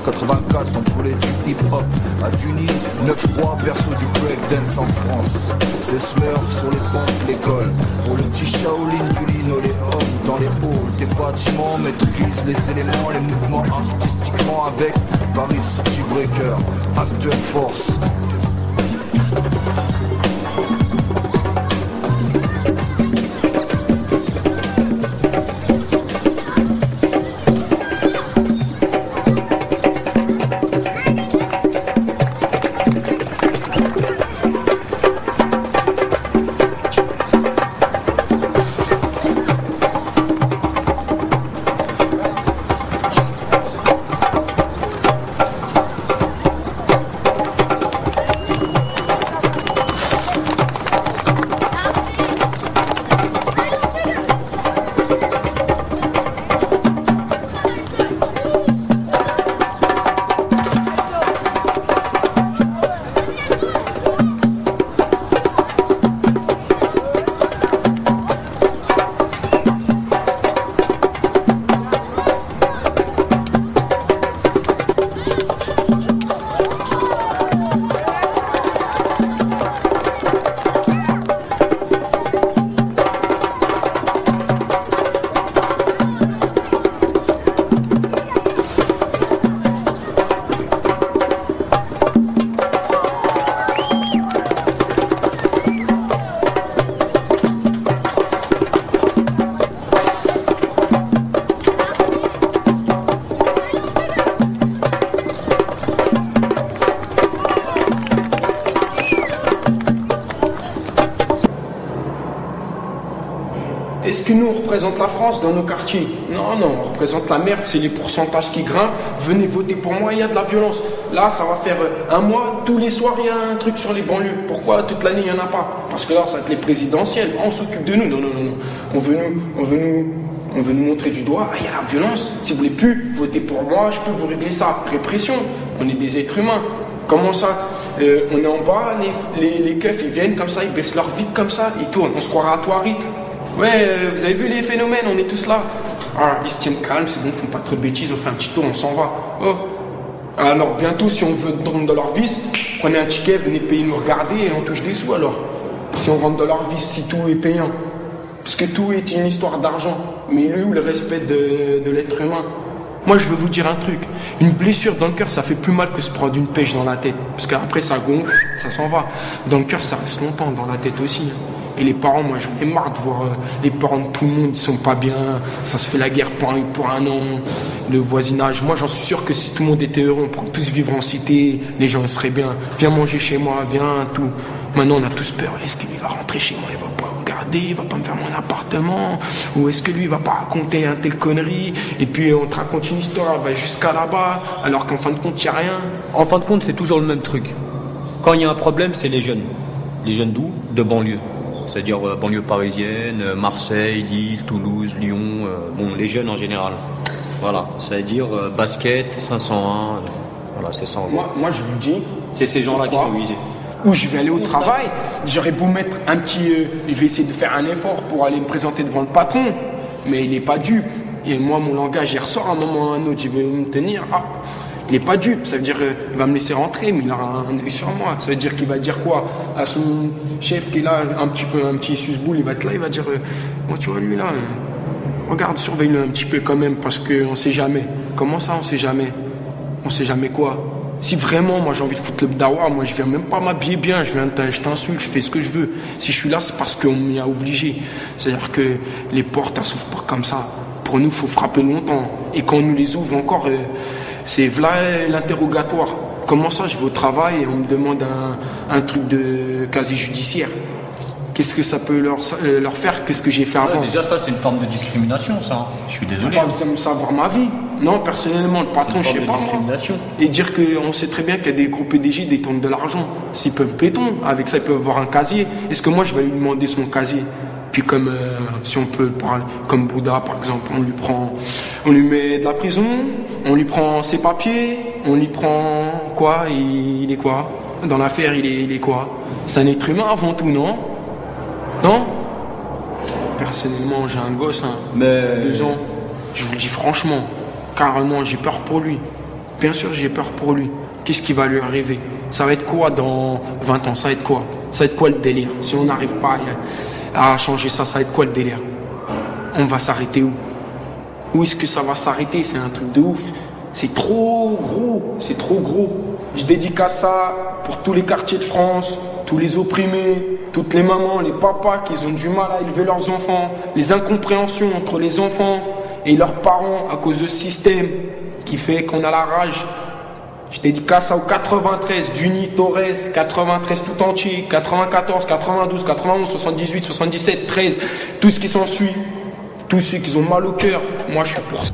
84, on voulait du hip-hop à Duny, 9-3, perso du breakdance en France. C'est Smurf sur les bancs de l'école, pour le petit Shaolin du linoléum. Dans les halls des bâtiments maîtrise les éléments, les mouvements artistiquement avec Paris City Breaker, Actuelle Force. Est-ce que nous on représente la France dans nos quartiers? Non, non, on représente la merde, c'est les pourcentages qui grimpent. Venez voter pour moi, il y a de la violence. Là, ça va faire un mois, tous les soirs, il y a un truc sur les banlieues. Pourquoi toute l'année, il n'y en a pas? Parce que là, ça va être les présidentielles. On s'occupe de nous. Non, non, non, non. On veut nous montrer du doigt. Ah, il y a la violence. Si vous voulez plus voter pour moi, je peux vous régler ça. Répression. On est des êtres humains. Comment ça? On est en bas, les keufs, ils viennent comme ça, ils baissent leur vide comme ça, ils tournent. On se croira à Touareg. Ouais, vous avez vu les phénomènes, on est tous là. Ah, ils se tiennent calmes, c'est bon, ils font pas trop de bêtises, on fait un petit tour, on s'en va. Oh. Alors bientôt, si on veut rentrer dans leur vice, prenez un ticket, venez payer nous regarder et on touche des sous alors. Si on rentre dans leur vice, si tout est payant. Parce que tout est une histoire d'argent. Mais lui, le respect de l'être humain. Moi, je veux vous dire un truc. Une blessure dans le cœur, ça fait plus mal que se prendre une pêche dans la tête. Parce qu'après, ça gonfle, ça s'en va. Dans le cœur, ça reste longtemps, dans la tête aussi. Et les parents, moi, j'en ai marre de voir les parents de tout le monde, ils sont pas bien. Ça se fait la guerre pour un an. Le voisinage. Moi, j'en suis sûr que si tout le monde était heureux, on pourrait tous vivre en cité. Les gens, ils seraient bien. Viens manger chez moi, viens, tout. Maintenant, on a tous peur. Est-ce qu'il va rentrer chez moi? Il va pas regarder, il va pas me faire mon appartement. Ou est-ce que lui, il va pas raconter un tel connerie? Et puis, on te raconte une histoire, elle va jusqu'à là-bas. Alors qu'en fin de compte, il n'y a rien. En fin de compte, c'est toujours le même truc. Quand il y a un problème, c'est les jeunes. Les jeunes d'où? De banlieue. C'est-à-dire banlieue parisienne, Marseille, Lille, Toulouse, Lyon, bon, les jeunes en général. Voilà, c'est-à-dire basket, 501, voilà, c'est ça. Moi, je vous dis... C'est ces gens-là qui sont visés. Où je vais aller au travail, j'aurais beau mettre un petit... je vais essayer de faire un effort pour aller me présenter devant le patron, mais il n'est pas dupe. Et moi, mon langage, il ressort à un moment ou à un autre, je vais me tenir... Ah, il n'est pas dupe, ça veut dire qu'il va me laisser rentrer, mais il aura un œil sur moi. Ça veut dire qu'il va dire quoi à son chef qui est là, un petit susboule, il va être là, il va dire oh, tu vois lui là, regarde, surveille-le un petit peu quand même, parce qu'on ne sait jamais. Comment ça, on sait jamais? On sait jamais quoi? Si vraiment, moi j'ai envie de foutre le bdawa, moi je viens même pas m'habiller bien, je t'insulte, je fais ce que je veux. Si je suis là, c'est parce qu'on m'y a obligé. C'est-à-dire que les portes, elles s'ouvrent pas comme ça. Pour nous, il faut frapper longtemps. Et quand on nous les ouvre encore... c'est voilà l'interrogatoire. Comment ça, je vais au travail et on me demande un truc de casier judiciaire? Qu'est-ce que ça peut leur faire? Qu'est-ce que j'ai fait avant? Déjà, ça, c'est une forme de discrimination, ça. Je suis désolé. Pas besoin de savoir ma vie. Non, personnellement, le patron, je sais pas. Et dire qu'on sait très bien qu'il y a des gros PDG, des tonnes de l'argent. S'ils peuvent béton, avec ça, ils peuvent avoir un casier. Est-ce que moi, je vais lui demander son casier? Puis comme, si on peut parler, comme Bouddha par exemple, on lui met de la prison, on lui prend ses papiers, on lui prend quoi? Il est quoi? Dans l'affaire, il est quoi? C'est un être humain avant tout, non? Non? Personnellement, j'ai un gosse, mais 2 ans, je vous le dis franchement, carrément, j'ai peur pour lui. Bien sûr, j'ai peur pour lui. Qu'est-ce qui va lui arriver? Ça va être quoi dans 20 ans? Ça va être quoi? Ça va être quoi le délire? Si on n'arrive pas à changer ça, ça va être quoi le délire? On va s'arrêter où? Où est-ce que ça va s'arrêter? C'est un truc de ouf. C'est trop gros. C'est trop gros. Je dédicace ça pour tous les quartiers de France, tous les opprimés, toutes les mamans, les papas qui ont du mal à élever leurs enfants, les incompréhensions entre les enfants et leurs parents à cause de ce système qui fait qu'on a la rage. Je dédicace ça au 93, Juni, Torres, 93 tout entier, 94, 92, 91, 78, 77, 13, tout ce qui s'ensuit, tous ceux qui ont mal au cœur. Moi, je suis pour ça.